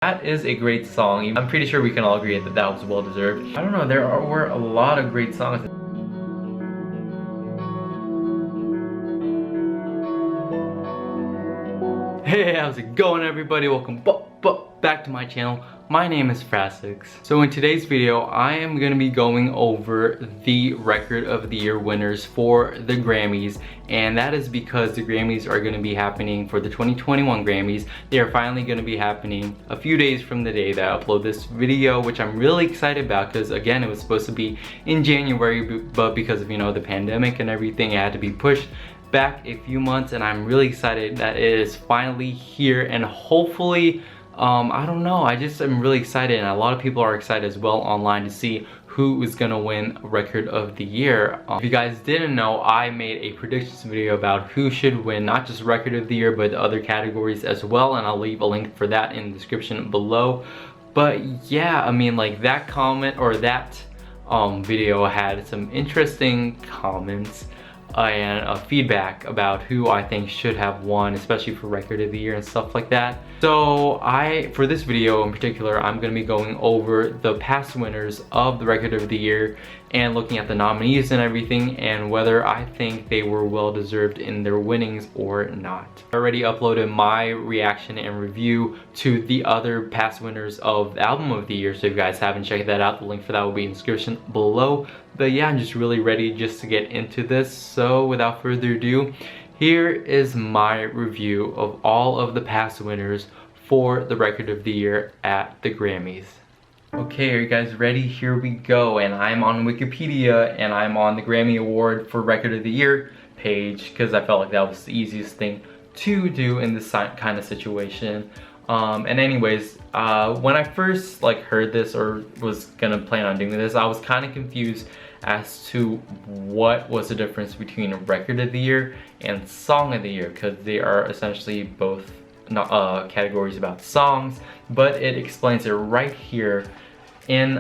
That is a great song. I'm pretty sure we can all agree that that was well deserved. I don't know, there were a lot of great songs. Hey, how's it going everybody? Welcome back to my channel. My name is Frassix. So in today's video, I am going to be going over the Record of the Year winners for the Grammys. And that is because the Grammys are going to be happening for the 2021 Grammys. They are finally going to be happening a few days from the day that I upload this video, which I'm really excited about because again, it was supposed to be in January, but because of, you know, the pandemic and everything, it had to be pushed back a few months, and I'm really excited that it is finally here. And hopefully, I don't know, I just am really excited, and a lot of people are excited as well online to see who is gonna win Record of the Year. If you guys didn't know, I made a predictions video about who should win not just Record of the Year but other categories as well, and I'll leave a link for that in the description below. But yeah, I mean, like, that comment or that video had some interesting comments and feedback about who I think should have won, especially for Record of the Year and stuff like that. So for this video in particular, I'm going to be going over the past winners of the Record of the Year and looking at the nominees and everything, and whether I think they were well deserved in their winnings or not. I already uploaded my reaction and review to the other past winners of the Album of the Year, so if you guys haven't checked that out, the link for that will be in the description below. But yeah, I'm just really ready just to get into this. So without further ado, here is my review of all of the past winners for the Record of the Year at the Grammys. Okay, are you guys ready? Here we go. And I'm on Wikipedia and I'm on the Grammy Award for Record of the Year page because I felt like that was the easiest thing to do in this kind of situation. And anyways, when I first heard this or was gonna plan on doing this, I was kind of confused as to what was the difference between a Record of the Year and Song of the Year, because they are essentially both categories about songs, but it explains it right here in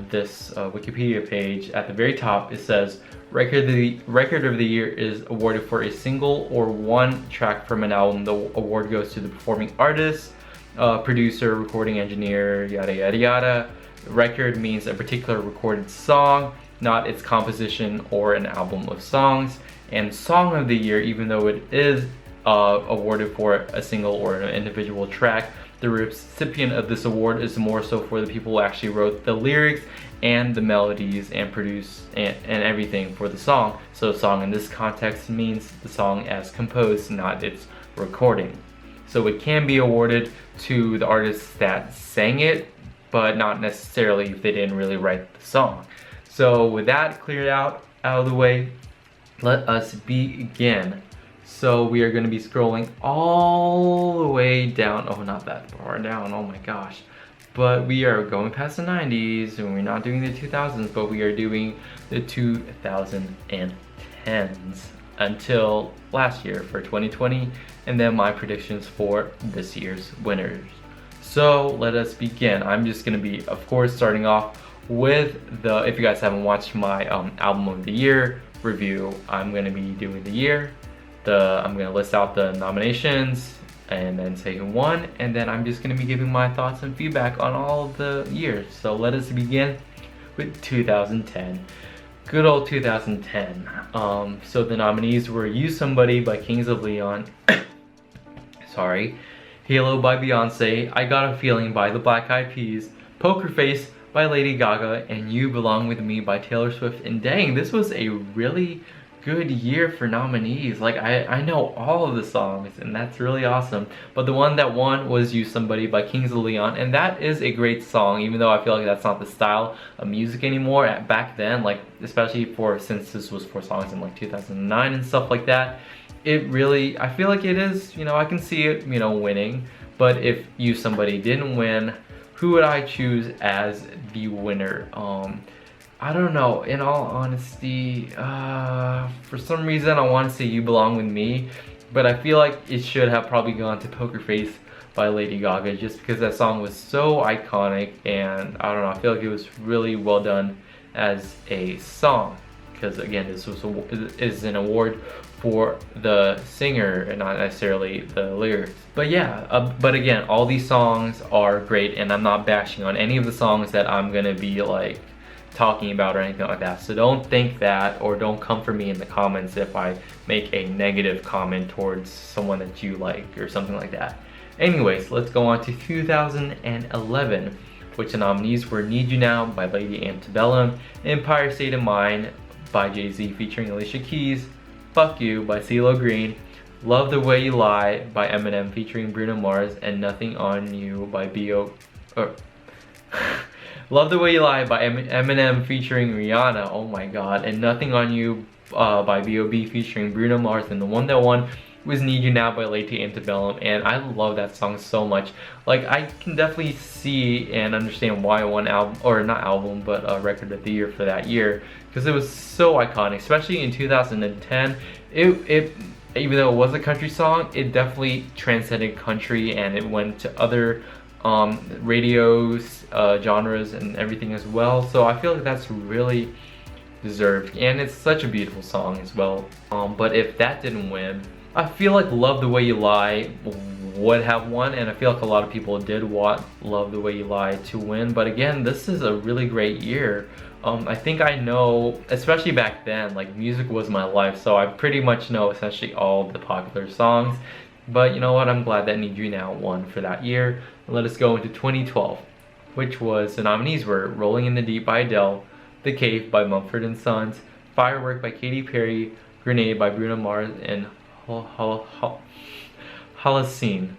this Wikipedia page. At the very top, it says Record of the Year is awarded for a single or one track from an album. The award goes to the performing artist, producer, recording engineer, yada yada yada. Record means a particular recorded song, not its composition or an album of songs. And Song of the Year, even though it is awarded for a single or an individual track, the recipient of this award is more so for the people who actually wrote the lyrics and the melodies and produced and everything for the song. So song in this context means the song as composed, not its recording. So it can be awarded to the artists that sang it, but not necessarily if they didn't really write the song. So with that cleared out of the way, let us begin. So we are going to be scrolling all the way down. Oh, not that far down, oh my gosh. But we are going past the 90s, and we're not doing the 2000s, but we are doing the 2010s until last year for 2020, and then my predictions for this year's winners. So let us begin. I'm just going to be, of course, starting off with the, if you guys haven't watched my Album of the Year review, I'm going to be doing the year. I'm going to list out the nominations and then say who won, and then I'm just going to be giving my thoughts and feedback on all of the years. So let us begin with 2010. Good old 2010. So the nominees were You Somebody by Kings of Leon, sorry, Halo by Beyonce, I Got a Feeling by the Black Eyed Peas, Poker Face by Lady Gaga, and You Belong With Me by Taylor Swift. And dang, this was a really good year for nominees. Like, I know all of the songs, and that's really awesome. But the one that won was You Somebody by Kings of Leon, and that is a great song, even though I feel like that's not the style of music anymore. Back then, like, especially since this was for songs in like 2009 and stuff like that, it really, I feel like it is, you know, I can see it, you know, winning. But if You Somebody didn't win, who would I choose as the winner? I don't know, in all honesty, for some reason I want to say You Belong With Me, but I feel like it should have probably gone to Poker Face by Lady Gaga, just because that song was so iconic, and I don't know, I feel like it was really well done as a song, because again, this is an award for the singer and not necessarily the lyrics. But yeah, but again, all these songs are great, and I'm not bashing on any of the songs that I'm gonna be like talking about or anything like that. So don't think that, or don't come for me in the comments if I make a negative comment towards someone that you like or something like that. Anyways, let's go on to 2011, which the nominees were Need You Now by Lady Antebellum, Empire State of Mind by Jay-Z featuring Alicia Keys, Fuck You by CeeLo Green, Love the Way You Lie by Eminem featuring Bruno Mars, and Nothing on You by Love the Way You Lie by Eminem featuring Rihanna, oh my god, and Nothing on You by B.O.B. featuring Bruno Mars, and the one that won was Need You Now by Lady Antebellum, and I love that song so much. Like, I can definitely see and understand why I won record of the year for that year, because it was so iconic, especially in 2010. It even though it was a country song, it definitely transcended country, and it went to other radios, genres and everything as well. So I feel like that's really deserved, and it's such a beautiful song as well. But if that didn't win, I feel like Love the Way You Lie would have won, and I feel like a lot of people did want Love the Way You Lie to win. But again, this is a really great year. I think I know, especially back then, like, music was my life, so I pretty much know essentially all the popular songs. But you know what, I'm glad that Need You Now won for that year. Let us go into 2012, which was, the nominees were Rolling in the Deep by Adele, The Cave by Mumford & Sons, Firework by Katy Perry, Grenade by Bruno Mars, and Holocene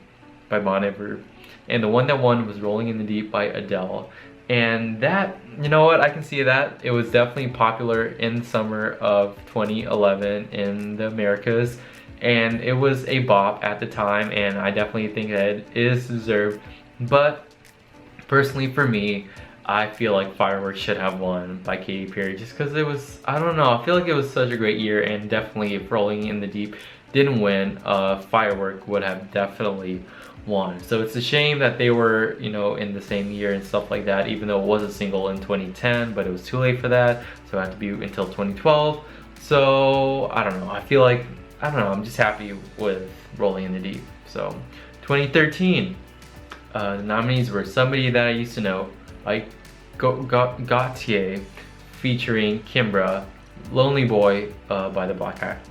by Bon Iver. And the one that won was Rolling in the Deep by Adele. And that, you know what, I can see that. It was definitely popular in summer of 2011 in the Americas. And it was a bop at the time, and I definitely think that it is deserved. But personally for me, I feel like Fireworks should have won by Katy Perry, just because it was, I don't know, I feel like it was such a great year, and definitely if Rolling in the Deep didn't win, Firework would have definitely won. So it's a shame that they were, you know, in the same year and stuff like that, even though it was a single in 2010, but it was too late for that, so it had to be until 2012. So I don't know, I feel like, I don't know, I'm just happy with Rolling in the Deep. So 2013, the nominees were Somebody That I Used to Know by Gautier featuring Kimbra, Lonely Boy by the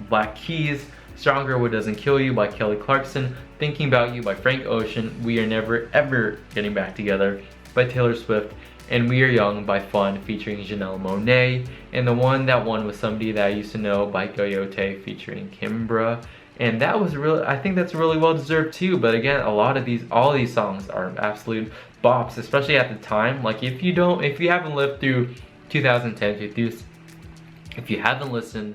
Black Keys, Stronger What Doesn't Kill You by Kelly Clarkson, Thinking About You by Frank Ocean, We Are Never Ever Getting Back Together by Taylor Swift, and We Are Young by Fun featuring Janelle Monáe, and the one that won was Somebody That I Used to Know by Coyote featuring Kimbra. And that was really, I think that's really well deserved too. But again, all of these songs are absolute bops, especially at the time. Like, if you haven't lived through 2010, if you haven't listened,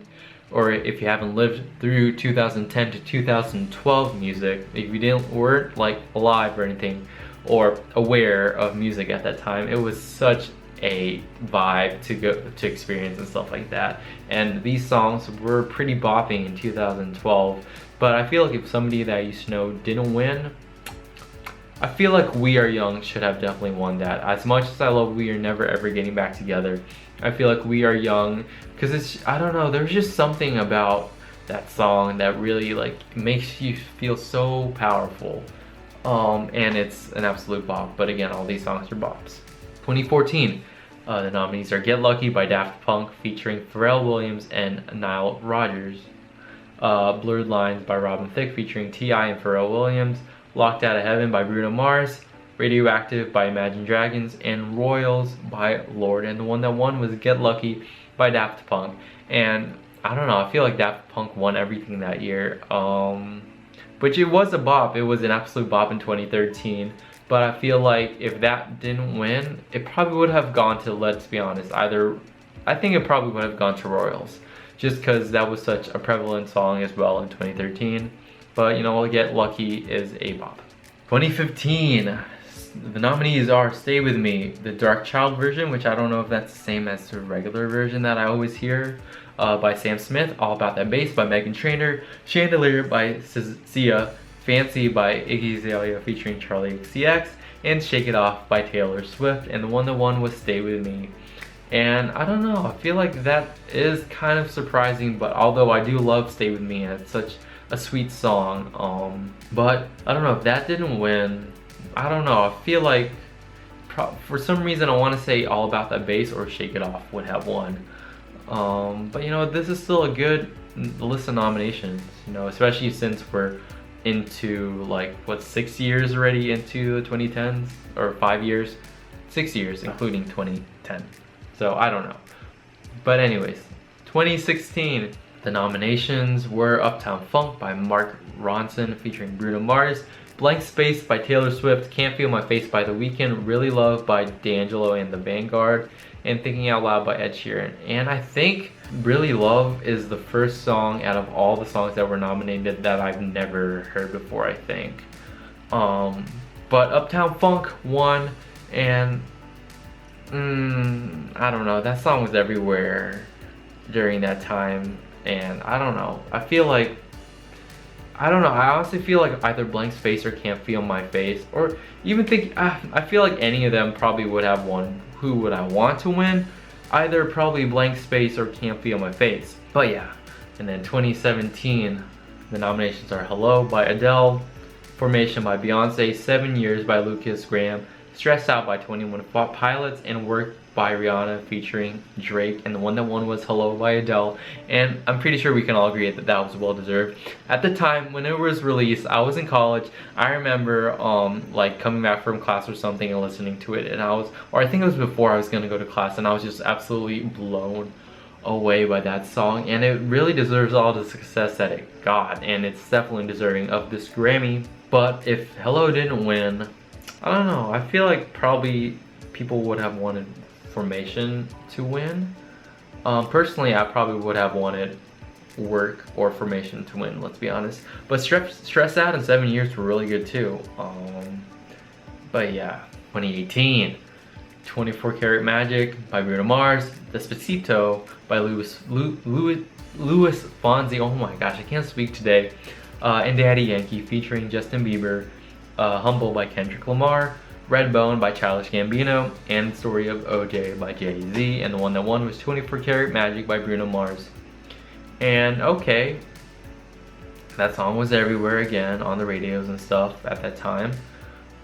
or if you haven't lived through 2010 to 2012 music, if you weren't like alive or anything, or aware of music at that time, it was such a vibe to experience and stuff like that. And these songs were pretty bopping in 2012. But I feel like if Somebody That I Used to Know didn't win, I feel like We Are Young should have definitely won that. As much as I love We Are Never Ever Getting Back Together, I feel like We Are Young, because it's, I don't know, there's just something about that song that really like makes you feel so powerful. And it's an absolute bop. But again, all these songs are bops. 2014, the nominees are Get Lucky by Daft Punk featuring Pharrell Williams and Nile Rodgers, Blurred Lines by Robin Thicke featuring T.I. and Pharrell Williams, Locked Out of Heaven by Bruno Mars, Radioactive by Imagine Dragons, and Royals by Lorde. And the one that won was Get Lucky by Daft Punk. And I don't know, I feel like Daft Punk won everything that year. Which it was a bop, it was an absolute bop in 2013. But I feel like if that didn't win, it probably would have gone to, let's be honest, I think it probably would have gone to Royals. Just because that was such a prevalent song as well in 2013. But you know, Get Lucky is a bop. 2015, the nominees are Stay With Me, the Dark Child version, which I don't know if that's the same as the regular version that I always hear, by Sam Smith, All About That Bass by Meghan Trainor, Chandelier by Sia, Fancy by Iggy Azalea featuring Charlie XCX, and Shake It Off by Taylor Swift. And the one that won was Stay With Me. And I don't know, I feel like that is kind of surprising, but although I do love Stay With Me and it's such a sweet song, but I don't know, if that didn't win, I don't know, I feel like for some reason I want to say All About That Bass or Shake It Off would have won. But you know, this is still a good list of nominations, you know, especially since we're into like what, 6 years already into the 2010s, or 5 years, 6 years including 2010. So I don't know. But anyways, 2016, the nominations were Uptown Funk by Mark Ronson featuring Bruno Mars, Blank Space by Taylor Swift, Can't Feel My Face by The Weeknd, Really Love by D'Angelo and The Vanguard, and Thinking Out Loud by Ed Sheeran. And I think Really Love is the first song out of all the songs that were nominated that I've never heard before, I think. But Uptown Funk won, and I don't know, that song was everywhere during that time, and I don't know, I honestly feel like either Blank Space or Can't Feel My Face, or even I feel like any of them probably would have won. Who would I want to win? Either probably Blank Space or Can't Feel My Face. But yeah, and then 2017, the nominations are Hello by Adele, Formation by Beyonce, 7 Years by Lucas Graham, Stressed Out by 21 Pilots, and Work by Rihanna featuring Drake. And the one that won was Hello by Adele, and I'm pretty sure we can all agree that that was well deserved. At the time when it was released, I was in college. I remember like coming back from class or something and listening to it, and I think it was before I was gonna go to class, and I was just absolutely blown away by that song, and it really deserves all the success that it got, and it's definitely deserving of this Grammy. But if Hello didn't win, I don't know, I feel like probably people would have wanted Formation to win. Personally, I probably would have wanted Work or Formation to win, let's be honest. But Stress Out and 7 Years were really good too. But yeah, 2018, 24 Karat Magic by Bruno Mars, Despacito by Louis Fonsi, oh my gosh, I can't speak today, and Daddy Yankee featuring Justin Bieber, Humble by Kendrick Lamar, Redbone by Childish Gambino, and Story of OJ by Jay-Z, and the one that won was 24 Karat Magic by Bruno Mars. And okay, that song was everywhere again on the radios and stuff at that time.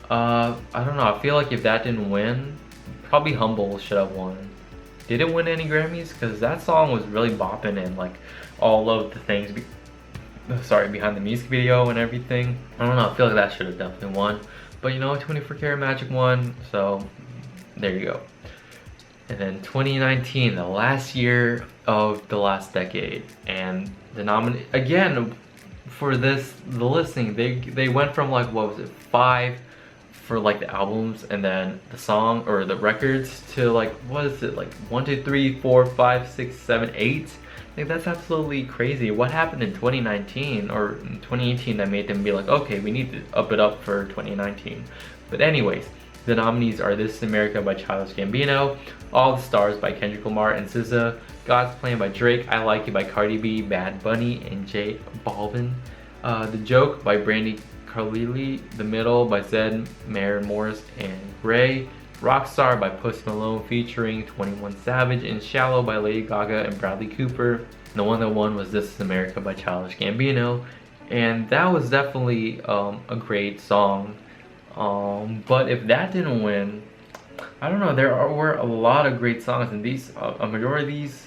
I don't know, I feel like if that didn't win, probably Humble should have won. Did it win any Grammys? Because that song was really bopping, and like all of the things behind the music video and everything. I don't know, I feel like that should have definitely won. But you know, 24 Karat Magic won, so there you go. And then 2019, the last year of the last decade, and the again for the listing, they went from like, what was it, 5 for like the albums and then the song or the records to like, what is it, like 1, 2, 3, 4, 5, 6, 7, 8. I think that's absolutely crazy. What happened in 2019 or in 2018 that made them be like, okay, we need to up it up for 2019? But anyways, the nominees are This Is America by Childish Gambino, All the Stars by Kendrick Lamar and SZA, God's Plan by Drake, I Like It by Cardi B, Bad Bunny and J Balvin, The Joke by Brandy Carlile, The Middle by Zed, Maren Morris and Gray, Rockstar by Post Malone featuring 21 Savage, and Shallow by Lady Gaga and Bradley Cooper. And the one that won was This Is America by Childish Gambino, and that was definitely a great song. But if that didn't win, I don't know, were a lot of great songs, and these a majority of these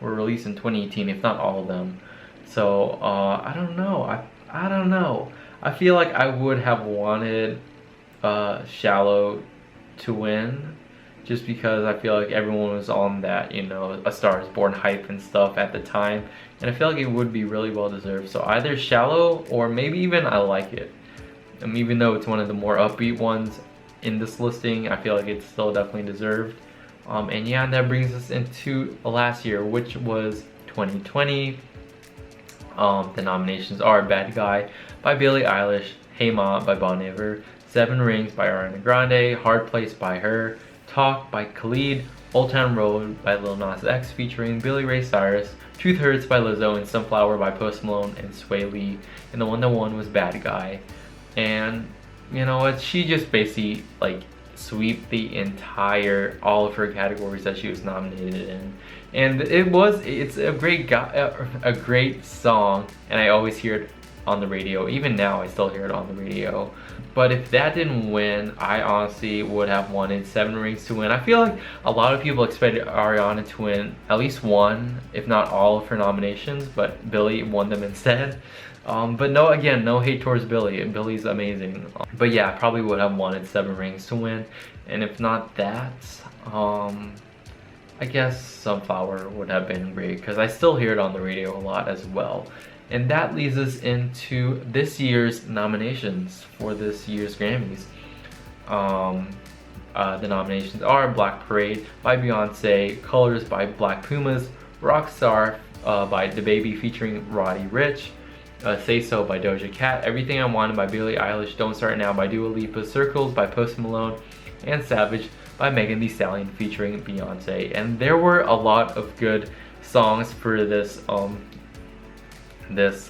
were released in 2018, if not all of them. So I don't know. I don't know. I feel like I would have wanted Shallow to win, just because I feel like everyone was on that, you know, A Star Is Born hype and stuff at the time, and I feel like it would be really well deserved. So either Shallow or maybe even I Like It. Even though it's one of the more upbeat ones in this listing, I feel like it's still definitely deserved. And yeah, and that brings us into last year, which was 2020. The nominations are Bad Guy by Billie Eilish, Hey Ma by Bon Iver, 7 Rings by Ariana Grande, Hard Place by Her, Talk by Khalid, Old Town Road by Lil Nas X featuring Billy Ray Cyrus, Truth Hurts by Lizzo, and Sunflower by Post Malone and Sway Lee. And the one that won was Bad Guy. And you know what, she just basically like sweep the entire, all of her categories that she was nominated in. And it's a great song, and I always hear it on the radio. Even now I still hear it on the radio. But if that didn't win, I honestly would have wanted 7 Rings to win. I feel like a lot of people expected Ariana to win at least one, if not all of her nominations, but Billie won them instead. But no, again, no hate towards Billie. Billie's amazing. But yeah, I probably would have wanted 7 Rings to win. And if not that, I guess Sunflower would have been great, because I still hear it on the radio a lot as well. And that leads us into this year's nominations for this year's Grammys. The nominations are Black Parade by Beyonce, Colors by Black Pumas, Rockstar by DaBaby featuring Roddy Ricch, Say So by Doja Cat, Everything I Wanted by Billie Eilish, Don't Start Now by Dua Lipa, Circles by Post Malone, and Savage by Megan Thee Stallion featuring Beyonce. And there were a lot of good songs for this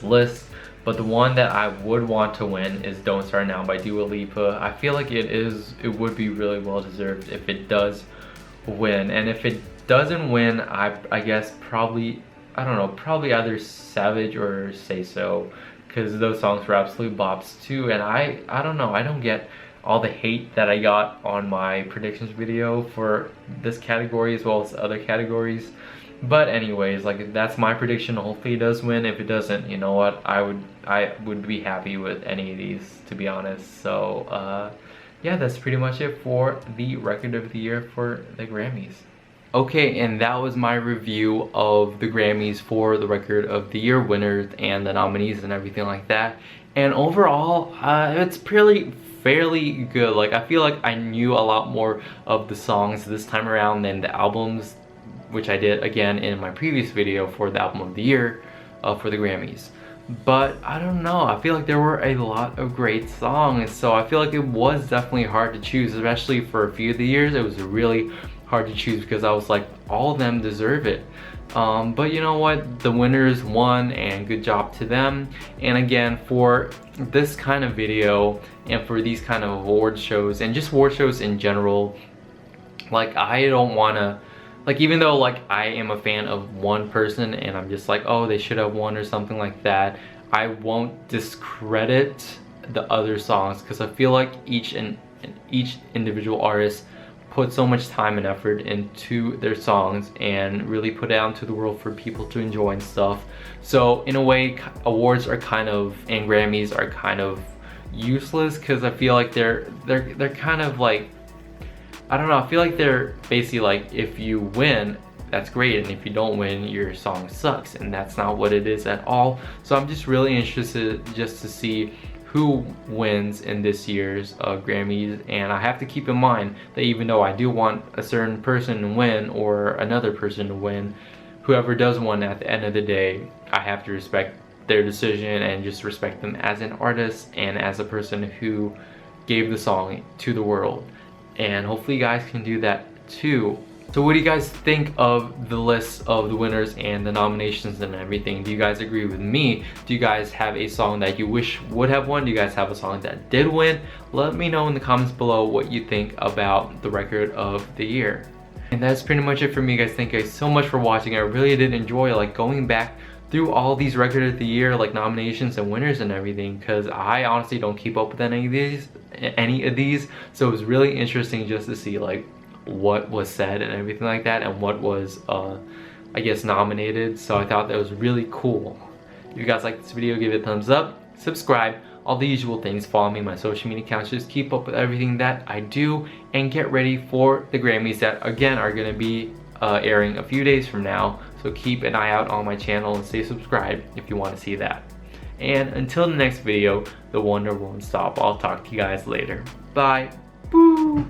list, but the one that I would want to win is Don't Start Now by Dua Lipa. I feel like it would be really well deserved if it does win. And if it doesn't win, I guess probably, I don't know, probably either Savage or Say So, because those songs were absolute bops too. And I don't know, I don't get all the hate that I got on my predictions video for this category as well as other categories. But anyways, like, that's my prediction. Hopefully it does win. If it doesn't, you know what, I would be happy with any of these, to be honest. So yeah, that's pretty much it for the record of the year for the Grammys. Okay, and that was my review of the Grammys for the record of the year winners and the nominees and everything like that. And overall, it's fairly good. Like, I feel like I knew a lot more of the songs this time around than the albums, which I did again in my previous video for the album of the year for the Grammys. But I don't know, I feel like there were a lot of great songs, so I feel like it was definitely hard to choose, especially for a few of the years. It was really hard to choose because I was like, all of them deserve it. But you know what, the winners won, and good job to them. And again, for this kind of video and for these kind of award shows and just award shows in general, like, I don't want to, like, even though like I am a fan of one person and I'm just like, oh, they should have won or something like that, I won't discredit the other songs, because I feel like each individual artist put so much time and effort into their songs and really put it out into the world for people to enjoy and stuff. So in a way, awards are kind of, and Grammys are kind of useless, because I feel like they're kind of like, I don't know, I feel like they're basically like, if you win, that's great, and if you don't win, your song sucks, and that's not what it is at all. So I'm just really interested just to see who wins in this year's Grammys. And I have to keep in mind that even though I do want a certain person to win or another person to win, whoever does win at the end of the day, I have to respect their decision and just respect them as an artist and as a person who gave the song to the world. And hopefully you guys can do that too. So what do you guys think of the list of the winners and the nominations and everything? Do you guys agree with me? Do you guys have a song that you wish would have won? Do you guys have a song that did win? Let me know in the comments below what you think about the record of the year. And that's pretty much it for me, guys. Thank you guys so much for watching. I really did enjoy like going back through all these record of the year like nominations and winners and everything, because I honestly don't keep up with any of these. So it was really interesting just to see like what was said and everything like that, and what was I guess nominated. So I thought that was really cool. If you guys like this video, give it a thumbs up, subscribe, all the usual things. Follow me on my social media accounts, just keep up with everything that I do, and get ready for the Grammys that again are going to be airing a few days from now. So keep an eye out on my channel and stay subscribed if you want to see that. And until the next video, the wonder won't stop. I'll talk to you guys later. Bye. Boo.